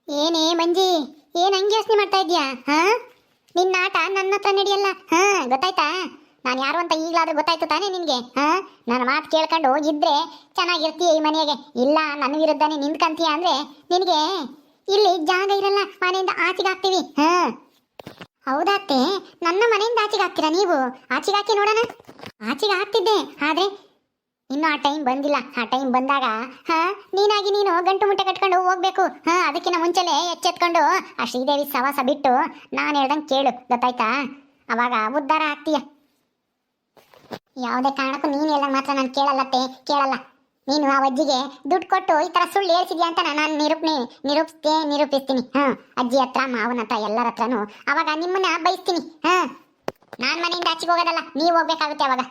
ಏನೇ ಮಂಜಿ, ಏನ್ ಹಂಗೆ ಯೋಚನೆ ಮಾಡ್ತಾ ಇದ್ಯಾ? ನಿನ್ನ ಆಟ ನನ್ನ ಹತ್ರ ನಡೆಯಲ್ಲ. ಗೊತ್ತಾಯ್ತಾ? ನಾನು ಯಾರು ಅಂತ ಈಗಲಾದ್ರೂ ಗೊತ್ತಾಯ್ತು ತಾನೇ ನಿನ್ಗೆ? ನನ್ನ ಮಾತು ಕೇಳ್ಕೊಂಡು ಇದ್ರೆ ಚೆನ್ನಾಗಿರ್ತೀಯ ಈ ಮನೆಗೆ. ಇಲ್ಲ ನನ್ನ ವಿರುದ್ಧನೇ ನಿಂತ್ಕಂತೀಯ ಅಂದ್ರೆ ನಿನಗೆ ಇಲ್ಲಿ ಜಾಗ ಇರಲ್ಲ, ಮನೆಯಿಂದ ಆಚೆಗೆ ಹಾಕ್ತೀವಿ. ಹೌದಾತ್ತೆ, ನನ್ನ ಮನೆಯಿಂದ ಆಚೆಗೆ ಹಾಕ್ತೀರಾ ನೀವು? ಆಚೆಗೆ ಹಾಕಿ ನೋಡೋಣ. ಆಚೆಗೆ ಹಾಕ್ತಿದ್ದೆ, ಆದ್ರೆ ಇನ್ನು ಆ ಟೈಮ್ ಬಂದಿಲ್ಲ. ಆ ಟೈಮ್ ಬಂದಾಗ ನೀನಾಗಿ ನೀನು ಗಂಟು ಮುಟ್ಟೆ ಕಟ್ಕೊಂಡು ಹೋಗ್ಬೇಕು. ಅದಕ್ಕಿಂತ ಮುಂಚೆಲೆ ಎಚ್ಚೆತ್ಕೊಂಡು ಆ ಶ್ರೀದೇವಿ ಸವಾಸ ಬಿಟ್ಟು ನಾನು ಹೇಳ್ದಂಗೆ ಕೇಳು, ಗೊತ್ತಾಯ್ತಾ? ಅವಾಗ ಉದ್ಧಾರ ಆಗ್ತೀಯ. ಯಾವುದೇ ಕಾರಣಕ್ಕೂ ನೀನು ಹೇಳ್ದಂಗೆ ಮಾತ್ರ ನಾನು ಕೇಳಲ್ಲ. ನೀನು ಆ ಅಜ್ಜಿಗೆ ದುಡ್ಡು ಕೊಟ್ಟು ಈ ತರ ಸುಳ್ಳು ಹೇಳ್ಸಿದ್ಯಾ ಅಂತ ನಾನು ನಿರೂಪಿಸ್ತೀನಿ. ಅಜ್ಜಿ ಹತ್ರ, ಮಾವನ ಹತ್ರ, ಎಲ್ಲರ ಹತ್ರನು. ಅವಾಗ ನಿಮ್ಮನ್ನ ಬಯಸ್ತೀನಿ. ನಾನು ಮನೆಯಿಂದ ಆಚೆಗೆ ಹೋಗೋದಲ್ಲ, ನೀವು ಹೋಗ್ಬೇಕಾಗುತ್ತೆ ಅವಾಗ.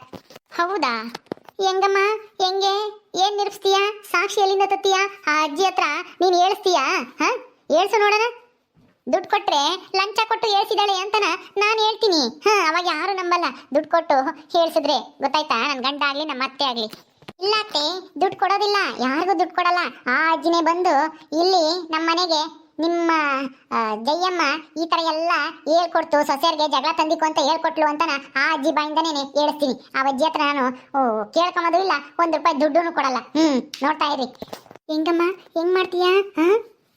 ಹೌದಾ? ಹೆಂಗಮ್ಮ? ಹೆಂಗೆ? ಏನ್ ನಿರೂಪಿಸ್ತೀಯಾ? ಸಾಕ್ಷಿ ಎಲ್ಲಿಂದ ತತ್ತೀಯಾ? ಆ ಅಜ್ಜಿ ಹತ್ರ ನೀನು ಹೇಳಿಸ್ತೀಯಾ? ಹೇಳ್ಸು ನೋಡೋಣ. ದುಡ್ಡು ಕೊಟ್ರೆ ಲಂಚ ಕೊಟ್ಟು ಹೇಳ್ಸಿದಾಳೆ ಅಂತನ ನಾನು ಹೇಳ್ತೀನಿ. ಅವಾಗ ಯಾರು ನಂಬಲ್ಲ. ದುಡ್ಡು ಕೊಟ್ಟು ಹೇಳ್ಸಿದ್ರೆ, ಗೊತ್ತಾಯ್ತಾ? ನನ್ನ ಗಂಡ ಆಗ್ಲಿ ನಮ್ಮ ಅತ್ತೆ ಆಗ್ಲಿ. ಇಲ್ಲ ಅತ್ತೆ, ದುಡ್ಡು ಕೊಡೋದಿಲ್ಲ, ಯಾರಿಗೂ ದುಡ್ಡು ಕೊಡಲ್ಲ. ಆ ಅಜ್ಜಿನೇ ಬಂದು ಇಲ್ಲಿ ನಮ್ಮ ಮನೆಗೆ ನಿಮ್ಮ ಜಯಮ್ಮ ಈ ತರ ಎಲ್ಲ ಹೇಳ್ಕೊಡ್ತು, ಸೊಸೆಯರ್ಗೆ ಜಗಳ ತಂದಿಕು ಅಂತ ಹೇಳ್ಕೊಟ್ಲು ಅಂತ ಆ ಅಜ್ಜಿ ಬಾಯಿಂದನೇ ಹೇಳಿಸ್ತೀನಿ. ಆ ಅಜ್ಜಿ ಹತ್ರ ನಾನು ಕೇಳ್ಕೊಂಬದು ಇಲ್ಲ, ₹1 ದುಡ್ಡು ಕೊಡಲ್ಲ. ನೋಡ್ತಾ ಇರಿ. ಹೆಂಗಮ್ಮ? ಹೆಂಗ್ ಮಾಡ್ತೀಯಾ?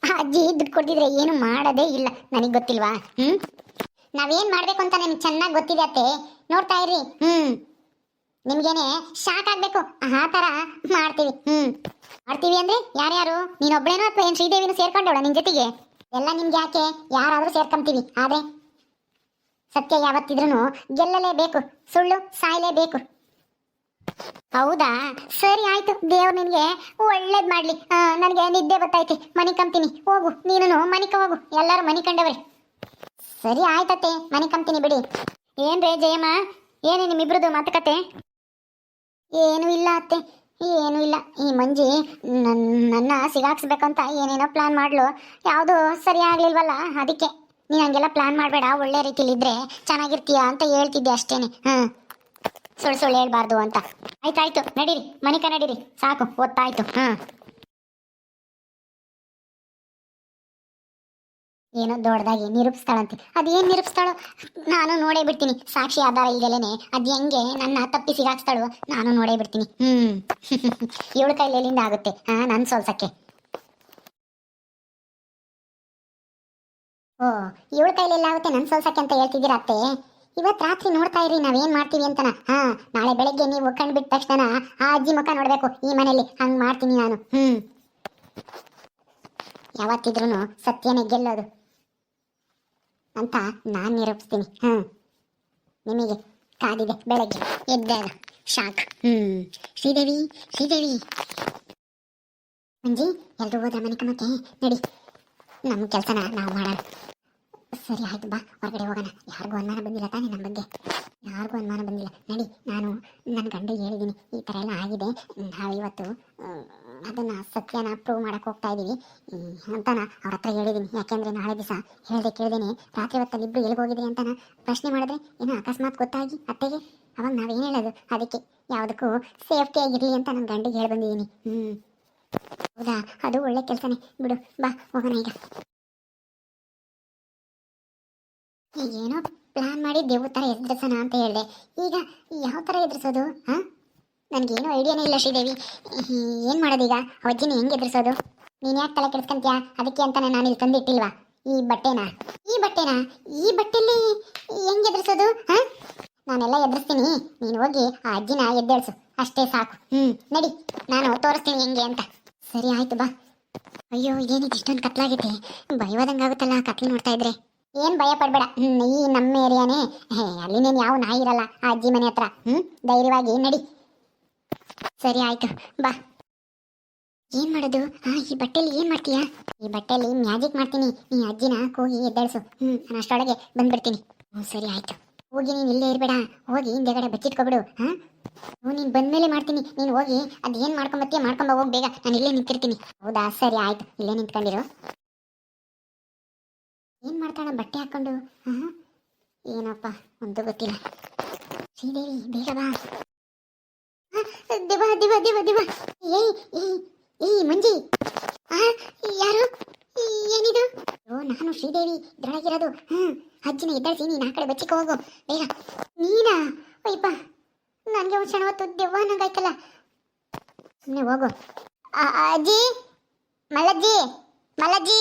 ಆ ಅಜ್ಜಿ ದುಡ್ಡು ಕೊಡ್ತಿದ್ರೆ ಏನು ಮಾಡೋದೇ ಇಲ್ಲ, ನನಗೆ ಗೊತ್ತಿಲ್ವಾ? ನಾವೇನ್ ಮಾಡ್ಬೇಕು ಅಂತ ನಿಮ್ಗೆ ಚೆನ್ನಾಗಿ ಗೊತ್ತಿದೆ ಅತ್ತೆ, ನೋಡ್ತಾ ಇರಿ. ನಿಮ್ಗೇನೆ ಶಾಕ್ ಆಗ್ಬೇಕು, ಆ ತರ ಮಾಡ್ತೀವಿ. ಮಾಡ್ತೀವಿ ಅಂದ್ರೆ ಯಾರ್ಯಾರು? ನೀನೊಬ್ಳೇನೋ ಅಥವಾ ಏನ್ ಶ್ರೀದೇವಿನೂ ಸೇರ್ಕೊಂಡವಳ ನಿನ್ ಜೊತೆಗೆ? ಎಲ್ಲ ನಿಮ್ಗೆ ಯಾಕೆ, ಯಾರಾದ್ರೂ ಸೇರ್ಕೊಂತೀವಿ. ಆದ್ರೆ ಸತ್ಯ ಯಾವತ್ತಿದ್ರೂ ಗೆಲ್ಲಲೇಬೇಕು, ಸುಳ್ಳು ಸಾಯಲೇಬೇಕು. ಹೌದಾ? ಸರಿ ಆಯ್ತು, ದೇವ್ರು ನಿನ್ಗೆ ಒಳ್ಳೇದ್ ಮಾಡ್ಲಿ. ನನಗೆ ನಿದ್ದೆ ಬರ್ತೈತಿ, ಮನಿಕಂತೀನಿ. ಹೋಗು, ನೀನು ಮನಿಕ ಹೋಗು, ಎಲ್ಲರೂ ಮನಿಕಂಡವ್ರೆ. ಸರಿ ಆಯ್ತತ್ತೆ, ಮನಿಕಂತೀನಿ ಬಿಡಿ. ಏನ್ರೇ ಜಯಮ್ಮ, ಏನೇ ನಿಮ್ಮಿಬ್ರದ್ದು ಮಾತುಕತೆ? ಏನೂ ಇಲ್ಲ ಅತ್ತೆ, ಏನೂ ಇಲ್ಲ. ಈ ಮಂಜಿ ನನ್ನ ಸಿಗಾಕ್ಸ್ಬೇಕಂತ ಏನೇನೋ ಪ್ಲಾನ್ ಮಾಡ್ಲು, ಯಾವುದೂ ಸರಿ ಆಗ್ಲಿಲ್ವಲ್ಲ, ಅದಕ್ಕೆ. ನೀನು ಹಂಗೆಲ್ಲ ಪ್ಲಾನ್ ಮಾಡಬೇಡ, ಒಳ್ಳೆ ರೀತಿಲಿದ್ರೆ ಚೆನ್ನಾಗಿರ್ತೀಯ ಅಂತ ಹೇಳ್ತಿದ್ದೆ ಅಷ್ಟೇನೆ. ಸುಳ್ಳು ಹೇಳ್ಬಾರ್ದು ಅಂತ. ಆಯ್ತಾಯ್ತು, ನಡೀರಿ, ಮನಿಕ ನಡೀರಿ, ಸಾಕು, ಓದ್ತಾಯ್ತು. ಏನೋ ದೊಡ್ಡದಾಗಿ ನಿರೂಪಿಸ್ತಾಳಂತೆ. ಅದೇನು ನಿರೂಪಿಸ್ತಾಳೋ ನಾನು ನೋಡೇ ಬಿಡ್ತೀನಿ. ಸಾಕ್ಷಿ ಆಧಾರ ಇಲ್ದಲೇನೆ ಅದು ಹೆಂಗೆ ನನ್ನ ತಪ್ಪಿ ಸಿಗಾಕ್ಸ್ತಾಳು ನಾನು ನೋಡೇ ಬಿಡ್ತೀನಿ. ಇವಳ ಕೈಲಿ ಎಲ್ಲಿಂದ ಆಗುತ್ತೆ ನನ್ನ ಸೋಲ್ಸಕ್ಕೆ? ಓ, ಇವಳ ಕೈಲೆಲ್ಲ ಆಗುತ್ತೆ ನನ್ನ ಸೋಲ್ಸಕ್ಕೆ ಅಂತ ಹೇಳ್ತಿದ್ದೀರ ಅತ್ತೆ? ಇವತ್ತು ರಾತ್ರಿ ನೋಡ್ತಾ ಇರಿ ನಾವೇನ್ ಮಾಡ್ತೀವಿ ಅಂತನ. ನಾಳೆ ಬೆಳಗ್ಗೆ ನೀವು ಕಂಡ್ಬಿಟ್ಟ ತಕ್ಷಣ ಆ ಅಜ್ಜಿ ಮುಖ ನೋಡ್ಬೇಕು ಈ ಮನೇಲಿ. ಹಂಗ್ ಮಾಡ್ತೀನಿ ನಾನು. ಯಾವತ್ತಿದ್ರೂ ಸತ್ಯನೇ ಗೆಲ್ಲೋದು ಅಂತ ನಾನು ನಿರೂಪಿಸ್ತೀನಿ. ನಿಮಗೆ ಕಾದಿದೆ ಬೆಳಗ್ಗೆ ಎದ್ದಾಗ ಶಾಕ್. ಶ್ರೀದೇವಿ ಮಂಜಿ, ಎಲ್ರೂ ಹೋದ್ರ ಮನಿಕಮ್ಮಕ್ಕೆ? ನಡಿ, ನಮ್ಮ ಕೆಲಸನ ನಾವು ಮಾಡೋಣ. ಸರಿ ಆಯ್ತು, ಬಾ ಹೊರಗಡೆ ಹೋಗೋಣ. ಯಾರಿಗೂ ಅನುಮಾನ ಬಂದಿಲ್ಲ ತಾನೇ ನಮ್ಮ ಬಗ್ಗೆ? ಯಾರಿಗೂ ಅನುಮಾನ ಬಂದಿಲ್ಲ. ನಡಿ, ನಾನು ನನ್ನ ಗಂಡ ಹೇಳಿದ್ದೀನಿ ಈ ಥರ ಎಲ್ಲ ಆಗಿದೆ, ನಾವು ಇವತ್ತು ಅದನ್ನ ಸತ್ಯನ ಪ್ರೂವ್ ಮಾಡಕ್ಕೆ ಹೋಗ್ತಾ ಇದ್ದೀವಿ ಅಂತಾನ ಅವ್ರ ಹತ್ರ ಹೇಳಿದ್ದೀನಿ. ಯಾಕೆಂದ್ರೆ ನಾಳೆ ದಿವಸ ಹೇಳ್ದೆ ಕೇಳ್ದೇನೆ ರಾತ್ರಿ ಹೊತ್ತಲ್ಲಿ ಇಬ್ರು ಎಲ್ಲಿಗೋಗಿದ್ರಿ ಅಂತಾನ ಪ್ರಶ್ನೆ ಮಾಡಿದ್ರೆ ಏನೋ ಅಕಸ್ಮಾತ್ ಗೊತ್ತಾಗಿ ಅತ್ತೆಗೆ, ಅವಾಗ ನಾವೇನು ಹೇಳೋದು? ಅದಕ್ಕೆ ಯಾವುದಕ್ಕೂ ಸೇಫ್ಟಿ ಆಗಿರಲಿ ಅಂತ ನನ್ನ ಗಂಡಿಗೆ ಹೇಳಿ ಬಂದಿದ್ದೀನಿ. ಹೌದಾ? ಅದು ಒಳ್ಳೆ ಕೆಲಸನೇ ಬಿಡು, ಬಾ ಹೋಗೋಣ. ಏನೋ ಪ್ಲಾನ್ ಮಾಡಿ ದೇವ್ರ ಥರ ಎದುರಿಸೋಣ ಅಂತ ಹೇಳಿದೆ, ಈಗ ಯಾವ ಥರ ಎದುರಿಸೋದು? ನನಗೇನು ಐಡಿಯಾನೇ ಇಲ್ಲ ಶ್ರೀದೇವಿ. ಏನು ಮಾಡೋದೀಗ? ಅವಜ್ಜಿನ ಹೆಂಗೆ ಎದುರಿಸೋದು? ನೀನು ಯಾಕೆ ತಲೆ ಕೆಡಿಸ್ಕೊಂತೀಯ? ಅದಕ್ಕೆ ಅಂತ ನಾನು ಇಲ್ಲಿ ತಂದಿಟ್ಟಿಲ್ವಾ ಈ ಬಟ್ಟೆಲಿ ಹೆಂಗೆ ಎದುರಿಸೋದು? ನಾನೆಲ್ಲ ಎದುರಿಸ್ತೀನಿ, ನೀನು ಹೋಗಿ ಆ ಅಜ್ಜಿನ ಎದ್ದೇಳಿಸು, ಅಷ್ಟೇ ಸಾಕು. ನಡಿ, ನಾನು ತೋರಿಸ್ತೀನಿ ಹೆಂಗೆ ಅಂತ. ಸರಿ ಆಯ್ತು, ಬಾ. ಅಯ್ಯೋ, ಏನಿದೆ ಇಷ್ಟೊಂದು ಕತ್ಲಾಗೈತೆ, ಭಯವಾದಂಗಾಗುತ್ತಲ್ಲ ಕತ್ಲು ನೋಡ್ತಾ ಇದ್ರೆ. ಏನು ಭಯ ಪಡ್ಬೇಡ, ಈ ನಮ್ಮ ಏರಿಯಾನೇ, ಅಲ್ಲಿನೇನು ಯಾವ ನಾಯಿ ಇರಲ್ಲ ಆ ಅಜ್ಜಿ ಮನೆ ಹತ್ರ. ಧೈರ್ಯವಾಗಿ ನಡಿ. ಸರಿ ಆಯ್ತು, ಬಾ. ಏನ್ ಮಾಡೋದು? ಈ ಬಟ್ಟೆಲಿ ಏನ್ ಮಾಡ್ತೀಯಾ? ಈ ಬಟ್ಟೆಲಿ ಮ್ಯಾಜಿಕ್ ಮಾಡ್ತೀನಿ, ನೀ ಅಜ್ಜಿನ ಕೂಗಿ ಎದ್ದೇಳಿಸು. ನಾನು ಅಷ್ಟೊಳಗೆ ಬಂದ್ಬಿಡ್ತೀನಿ. ಸರಿ ಆಯ್ತು, ಹೋಗಿ ನೀನು ಇಲ್ಲೇ ಇರಬೇಡ, ಹೋಗಿ ಹಿಂದೆಗಡೆ ಬಚ್ಚಿಟ್ಕೊಬಿಡು. ನೀನು ಬಂದ್ಮೇಲೆ ಮಾಡ್ತೀನಿ, ನೀನು ಹೋಗಿ ಅದೇನು ಮಾಡ್ಕೊಂಬತ್ತೀಯ ಮಾಡ್ಕೊಂಬ, ಹೋಗಿ ಬೇಗ, ನಾನು ಇಲ್ಲೇ ನಿಂತಿರ್ತೀನಿ. ಹೌದಾ? ಸರಿ ಆಯ್ತು, ಇಲ್ಲೇ ನಿಂತ್ಕೊಂಡಿರು. ಏನ್ ಮಾಡ್ತಾಳ ಬಟ್ಟೆ ಹಾಕೊಂಡು? ಏನಪ್ಪ ಒಂದು ಗೊತ್ತಿಲ್ಲ. ಶ್ರೀದೇವಿ, ಬೇಗ ಬಾ. ದಿವ ದಿವ ದಿವ ದಿವ. ಏಯ್ ಮಂಜಿ, ಯಾರು? ಏನಿದು? ನಾನು ಶ್ರೀದೇವಿ ಇದ್ರೊಳಗಿರೋದು. ಅಜ್ಜಿನ ಎದ್ದಳಿಸಿ ನೀನು ಆ ಕಡೆ ಬಚ್ಚಿಕ ಹೋಗು ಬೇಗ. ನೀನಾ? ಅಯ್ಯಪ್ಪ, ನನಗೆ ಒಂದು ಕ್ಷಣ ಹೊತ್ತು ದೆವ್ವ ಅನ್ನಂಗಾಯ್ತಲ್ಲ. ಸುಮ್ಮನೆ ಹೋಗು. ಅಜ್ಜಿ, ಮಲ್ಲಜ್ಜಿ, ಮಲ್ಲಜ್ಜಿ.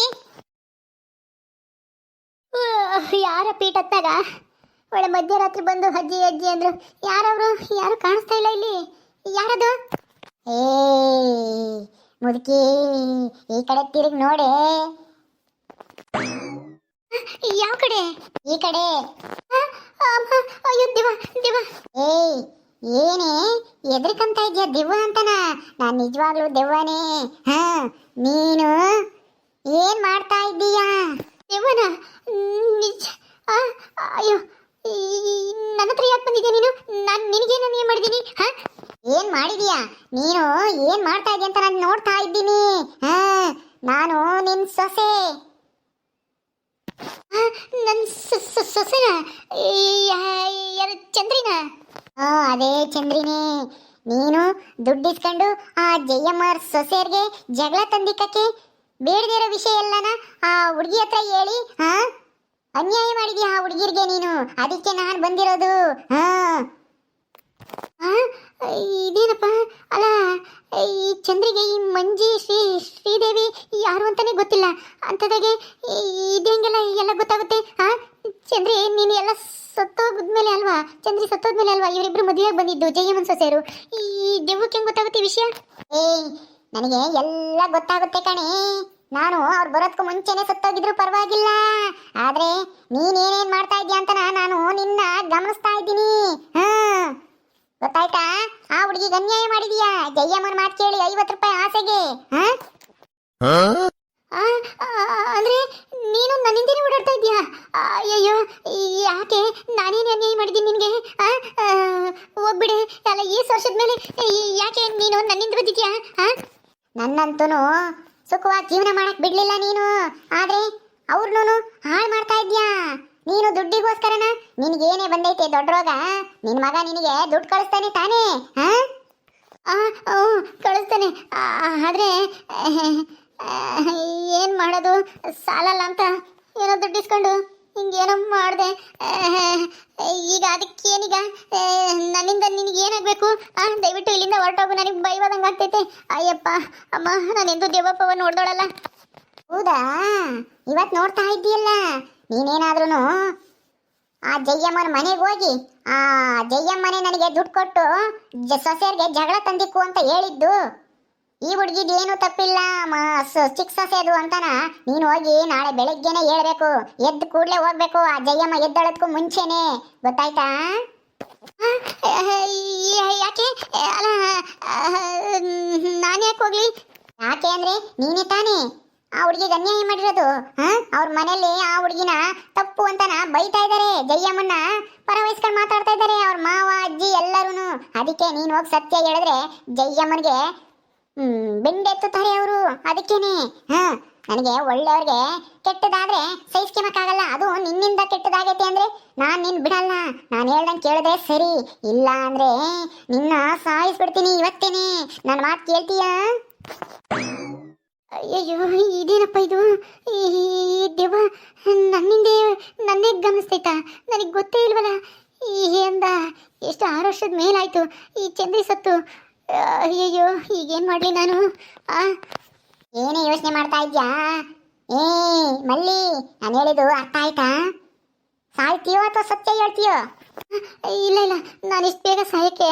ಯಾರ ಪೀಠ ಹತ್ತಾಗ ಒಳ್ಳೆ ಮಧ್ಯರಾತ್ರಿ ಬಂದು ಅಜ್ಜಿ ಅಜ್ಜಿ ಅಂದ್ರು. ಯಾರವರು? ಯಾರು ಕಾಣಿಸ್ತಾ ಇಲ್ಲ ಇಲ್ಲಿ. ಯಾರದು? ಏ ಮುದುಕಿ, ಈ ಕಡೆ ತಿರುಗಿ ನೋಡೆ. ಯಾವ ಕಡೆ? ಈ ಕಡೆ. ಅಯ್ಯೋ ದಿವ ದಿವ. ಏಯ್, ಏನೇ ಎದ್ರಿಕಂತ ಇದ್ಯಾ ದಿವ್ವ ಅಂತನ? ನಾನು ನಿಜವಾಗ್ಲೂ ದೆವ್ವನೇ. ನೀನು ಏನ್ ಮಾಡ್ತಾ ಇದ್ದೀಯಾ? ದೆವ್ವನ? ನಿಜ? ಅಯ್ಯೋ, ನನ್ನ ಹತ್ರ ಯಾಕೆ ಬಂದಿದ್ಯಾ ನೀನು? ನಾನು ನಿನಗೇನು ಏನ್ ಮಾಡಿದ್ದೀನಿ? ಏನ್ ಮಾಡಿದೀಯಾ ನೀನು? ಏನ್ ಮಾಡ್ತಾ ಇದೀಯ ಅಂತ ನಾನು ನೋಡ್ತಾ ಇದ್ದೀನಿ. ನಾನು ನಿನ್ ಸೊಸೆ. ನನ್ನ ಸೊಸೆನ? ಯಾರು? ಚಂದ್ರಿನ? ಅದೇ ಚಂದ್ರಿನೇ. ನೀನು ದುಡ್ಡಿಸ್ಕೊಂಡು ಆ ಜಯಮ್ಮರ್ ಸೊಸೆಯರ್ಗೆ ಜಗಳ ತಂದಿಕ್ಕಕ್ಕೆ ಬೇಡದಿರೋ ವಿಷಯ ಎಲ್ಲನ ಆ ಹುಡುಗಿ ಹತ್ರ ಹೇಳಿ ಅನ್ಯಾಯ ಮಾಡಿದ್ಯಾ ಆ ಹುಡುಗಿರ್ಗೆ ನೀನು. ಅದಕ್ಕೆ ನಾನು ಬಂದಿರೋದು. ಇದೇನಪ್ಪ? ಅಲ್ಲ, ಈ ಚಂದ್ರಿಗೆ ಈ ಮಂಜಿ ಶ್ರೀದೇವಿ ಯಾರು ಅಂತಾನೆ ಗೊತ್ತಿಲ್ಲ. ಅಂಥದಾಗೆ ಇದೇಂಗೆಲ್ಲ ಎಲ್ಲ ಗೊತ್ತಾಗುತ್ತೆ? ಚಂದ್ರಿ, ನೀನು ಎಲ್ಲ ಸತ್ತೋದ್ಮೇಲೆ ಅಲ್ವಾ? ಚಂದ್ರಿ ಸತ್ತೋದ್ಮೇಲೆ ಅಲ್ವಾ ಇವರಿಬ್ರು ಮದುವೆಯಾಗಿ ಬಂದಿದ್ದು ಜಯಮ್ಮನ್ ಸೊಸೆಯರು? ಈ ದೆವ್ವಕ್ಕೆ ಹೆಂಗೆ ಗೊತ್ತಾಗುತ್ತೆ ಈ ವಿಷಯ? ನನಗೆ ಎಲ್ಲ ಗೊತ್ತಾಗುತ್ತೆ ಕಣೆ. ನಾನು ಅವ್ರು ಬರೋದಕ್ಕೂ ಮುಂಚೆನೆ ಸತ್ತೋಗಿದ್ರು ಪರವಾಗಿಲ್ಲ. ಆದ್ರೆ ನೀನೇನೇನ್ ಮಾಡ್ತಾ ಇದ್ಯಾ ಅಂತ ನಾನು ನಿನ್ನ ಗಮನಿಸ್ತಾ ಇದ್ದೀನಿ. ಗೊತ್ತಾಯ್ತಾ? ಆ ಹುಡುಗಿಗೆ ಅನ್ಯಾಯ ಮಾಡಿದೀಯಾ. ಜಯಮ್ಮನ ಮಾತು ಕೇಳಿ 50 ರೂಪಾಯಿ ಆಸೆಗೆ. ಅಂದ್ರೆ ನೀನು ನನ್ನಿಂದನೇ ಓಡಾಡ್ತಾ ಇದ್ಯಾ? ಅಯ್ಯೋ, ಯಾಕೆ? ನಾನೇನು ಅನ್ಯಾಯ ಮಾಡಿದ್ದೀನಿ ನಿನಗೆ? ಹೋಗ್ಬಿಡೆ. ಅಲ್ಲ, ಈ ವರ್ಷದ ಮೇಲೆ ಯಾಕೆ ನೀನು ನನ್ನಿಂದ ಬಂದಿದ್ಯಾ? ನನ್ನಂತೂ ಸುಖವಾಗಿ ಜೀವನ ಮಾಡಕ್ ಬಿಡ್ಲಿಲ್ಲ ನೀನು. ಆದ್ರೆ ಅವ್ರನ್ನೂ ಹಾಳು ಮಾಡ್ತಾ ಇದ್ಯಾ ನೀನು. ದುಡ್ಡಿಗೋಸ್ಕರನ? ನಿನಗೇನೇ ಬಂದೈತೆ ದೊಡ್ಡ ರೋಗ? ನಿನ್ ಮಗ ನಿನಗೆ ದುಡ್ಡು ಕಳಿಸ್ತಾನೆ ತಾನೇ? ಕಳಿಸ್ತಾನೆ. ಆದ್ರೆ ಏನ್ ಮಾಡೋದು? ಸಾಲಲ್ಲ ಅಂತ ಏನೋ ದುಡ್ಡಿಸ್ಕೊಂಡು ಹಿಂಗೇನೋ ಮಾಡಿದೆ. ಈಗ ಅದಕ್ಕೇನೀಗ? ನನ್ನಿಂದ ನಿನಗೇನಾಗಬೇಕು? ದಯವಿಟ್ಟು ಇಲ್ಲಿಂದ ಹೊರಟೋಗು. ನನಗೆ ಬೈವಾದಂಗೆ ಆಗ್ತೈತೆ. ಅಯ್ಯಪ್ಪ ಅಮ್ಮ, ನಾನೆಂದು ದೇವಪ್ಪವ ನೋಡ್ದೋಳಲ್ಲ. ಹೌದಾ? ಇವತ್ತು ನೋಡ್ತಾ ಇದ್ದೀಯಲ್ಲ. ನೀನೇನಾದ್ರೂ ಆ ಜಯಮ್ಮನ ಮನೆಗೆ ಹೋಗಿ ಆ ಜಯಮ್ಮನೆ ನನಗೆ ದುಡ್ಡು ಕೊಟ್ಟು ಸೊಸೆಯರ್ಗೆ ಜಗಳ ತಂದಿಕ್ಕು ಅಂತ ಹೇಳಿದ್ದು. ಈ ಹುಡುಗಿದೇನು ತಪ್ಪಿಲ್ಲ, ಚಿಕ್ಕ ಸೊಸೆ ಅದು ಅಂತಾನ. ನೀನು ಹೋಗಿ ನಾಳೆ ಬೆಳಗ್ಗೆನೆ ಹೇಳ್ಬೇಕು. ಎದ್ದು ಕೂಡಲೇ ಹೋಗ್ಬೇಕು. ಆ ಜಯಮ್ಮ ಎದ್ದಳದಕ್ಕೂ ಮುಂಚೆನೆ. ಗೊತ್ತಾಯ್ತಾ? ಯಾಕೆ? ಅಲ್ಲ, ನಾನು ಯಾಕೆ ಹೋಗ್ಲಿ? ಯಾಕೆ ಅಂದ್ರೆ ನೀನೇ ತಾನೇ ಆ ಹುಡುಗಿಗೆ ಅನ್ಯಾಯ ಮಾಡಿರೋದು. ಅವ್ರ ಮನೇಲಿ ಆ ಹುಡುಗಿನ ತಪ್ಪು ಅಂತನ ಬೈತಾ ಇದ್ದಾರೆ. ಜಯಮ್ಮನ್ನ ಪರವಹಿಸ್ಕೊಂಡು ಮಾತಾಡ್ತಾ ಇದ್ದಾರೆ ಅವ್ರ ಮಾವ ಅಜ್ಜಿ ಎಲ್ಲರೂ. ಅದಕ್ಕೆ ನೀನು ಹೋಗಿ ಸತ್ಯ ಹೇಳಿದ್ರೆ ಜಯಮ್ಮನಿಗೆ ಬೆಂಡೆತ್ತುತ್ತಾರೆ ಅವರು. ಅದಕ್ಕೇನೆ ನನಗೆ ಒಳ್ಳೆಯವ್ರಿಗೆ ಕೆಟ್ಟದಾದ್ರೆ ಸಹಿಸ್ಕೊಳಕ್ಕಾಗಲ್ಲ. ಅದು ನಿನ್ನಿಂದ ಕೆಟ್ಟದಾಗೈತೆ ಅಂದ್ರೆ ನಾನು ನಿನ್ನ ಬಿಡಲ್ಲ. ನಾನು ಹೇಳ್ದಂಗೆ ಕೇಳಿದ್ರೆ ಸರಿ, ಇಲ್ಲ ಅಂದ್ರೆ ನಿನ್ನ ಸಾಯಿಸ್ಬಿಡ್ತೀನಿ ಇವತ್ತೇನೆ. ನನ್ನ ಮಾತು ಕೇಳ್ತೀಯಾ? ಅಯ್ಯಯ್ಯೋ, ಇದೇನಪ್ಪ ಇದು? ಈ ದೆವ್ವ ನನ್ನಿಂದೆ ನನ್ನೇ ಗಮನಿಸ್ತೈತಾ? ನನಗೆ ಗೊತ್ತೇ ಇಲ್ವಲ್ಲ. ಈ ಅಂದ ಎಷ್ಟು 6 ವರ್ಷದ ಮೇಲಾಯ್ತು ಈ ಚಂದ್ರಿ ಸತ್ತು. ಅಯ್ಯಯ್ಯೋ, ಈಗೇನು ಮಾಡಲಿ ನಾನು? ಏನೇ ಯೋಚನೆ ಮಾಡ್ತಾ ಇದ್ಯಾ? ಮಲ್ಲಿ, ನಾನು ಹೇಳಿದ್ದು ಅರ್ಥ ಆಯ್ತಾ? ಸಾಯ್ತೀಯೋ ಅಥವಾ ಸತ್ಯ ಹೇಳ್ತೀಯೋ? ಇಲ್ಲ ಇಲ್ಲ, ನಾನು ಇಷ್ಟು ಬೇಗ ಸಾಯಕ್ಕೆ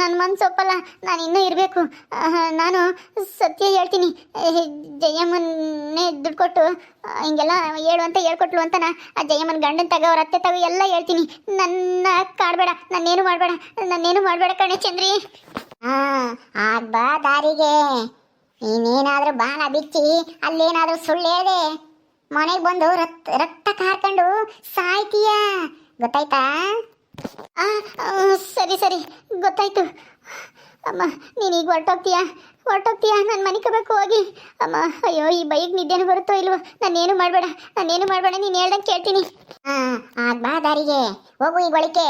ನನ್ನ ಮನಸ್ಸು ಒಪ್ಪಲ್ಲ. ನಾನು ಇನ್ನೂ ಇರಬೇಕು. ನಾನು ಸತ್ಯ ಹೇಳ್ತೀನಿ. ಜಯಮ್ಮನ್ನೇ ದುಡ್ಡು ಕೊಟ್ಟು ಹಿಂಗೆಲ್ಲ ಹೇಳು ಅಂತ ಹೇಳ್ಕೊಟ್ಲು ಅಂತನ ಆ ಜಯಮ್ಮನ ಗಂಡನ ತಗ ಅವ್ರ ಅತ್ತೆ ತಗ ಎಲ್ಲ ಹೇಳ್ತೀನಿ. ನನ್ನ ಕಾಡಬೇಡ, ನನ್ನೇನು ಮಾಡಬೇಡ ಕಣೆ ಚಂದ್ರಿ. ಆಗ ಬಾ ದಾರಿಗೆ. ನೀನೇನಾದ್ರೂ ಬಾಲ ಬಿಚ್ಚಿ ಅಲ್ಲೇನಾದ್ರೂ ಸುಳ್ಳು ಹೇಳಿದೆ ಮನೆಗೆ ಬಂದು ರಕ್ತ ಕಾರ್ಕೊಂಡು ಸಾಯ್ತೀಯ. ಗೊತ್ತಾಯ್ತಾ? ಸರಿ ಗೊತ್ತಾಯ್ತು. ಅಮ್ಮ, ನೀನೀಗ ಹೊರಟೋಗ್ತೀಯಾ? ನಾನು ಮನೆ ಕಬೇಕು ಹೋಗಿ. ಅಮ್ಮ, ಅಯ್ಯೋ, ಈ ಬೈಕ್ ನಿದ್ದೆನೂ ಬರುತ್ತೋ ಇಲ್ವೋ? ನಾನೇನು ಮಾಡಬೇಡ, ನೀನು ಹೇಳ್ದಂಗೆ ಕೇಳ್ತೀನಿ. ಆಗ ಬಾ ದಾರಿಗೆ. ಹೋಗು, ಈಗ ಒಳಕ್ಕೆ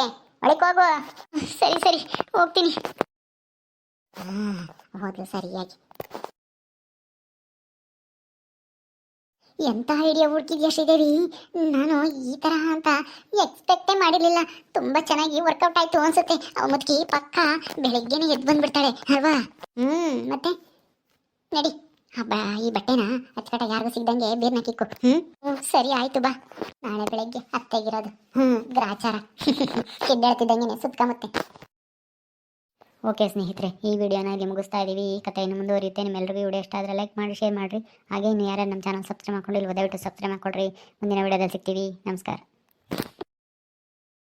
ಹೋಗು. ಸರಿ ಹೋಗ್ತೀನಿ. ಹೋದ್ಲು ಸರಿಯಾಗಿ. ಎಂತ ಐಡಿಯಾ ಹುಡುಕಿದ್ಯಾ ಶ್ರೀದೇವಿ. ನಾನು ಈ ತರ ಅಂತ ಎಕ್ಸ್ಪೆಕ್ಟೇ ಮಾಡಿರ್ಲಿಲ್ಲ. ತುಂಬಾ ಚೆನ್ನಾಗಿ ವರ್ಕೌಟ್ ಆಯ್ತು ಅನ್ಸುತ್ತೆ. ಅವ ಮುದ್ಕಿ ಪಕ್ಕ ಬೆಳಗ್ಗೆನೆ ಎದ್ದು ಬಂದ್ಬಿಡ್ತಾಳೆ ಅಲ್ವಾ? ಮತ್ತೆ ನಡಿ ಹಬ್ಬ. ಈ ಬಟ್ಟೆನ ಅಚ್ಚಕಟ ಯಾರಿಗೂ ಸಿಗ್ದಂಗೆ ಬೇರ್ನ ಕಿಕ್ಕು. ಸರಿ ಆಯ್ತು ಬಾ. ನಾಳೆ ಬೆಳಗ್ಗೆ ಅತ್ತೆಗಿರೋದು ಗ್ರಾಚಾರ ಎದ್ದೇಳ್ತಿದ್ದಂಗೆ ಸುತ್ಕ ಮತ್ತೆ. ಓಕೆ ಸ್ನೇಹಿತರೆ, ಈ ವಿಡಿಯೋನ ಇಲ್ಲಿ ಮುಗಿಸ್ತಾ ಇದ್ದೀವಿ. ಈ ಕಥೆಯನ್ನು ಮುಂದುವರಿಯುತ್ತೆ. ನಿಮ್ಮೆಲ್ಲರಿಗೂ ವಿಡಿಯೋ ಇಷ್ಟ ಆದರೆ ಲೈಕ್ ಮಾಡಿ, ಶೇರ್ ಮಾಡಿರಿ. ಹಾಗೆ ಇನ್ನು ಯಾರು ನಮ್ಮ ಚಾನಲ್ ಸಬ್ಸ್ಕ್ರೈಬ್ ಮಾಡ್ಕೊಂಡಿಲ್ವೋ ದಯವಿಟ್ಟು ಸಬ್ಸ್ಕ್ರೈಬ್ ಮಾಡ್ಕೊಳ್ರಿ. ಮುಂದಿನ ವಿಡಿಯೋದಲ್ಲಿ ಸಿಗ್ತೀವಿ. ನಮಸ್ಕಾರ.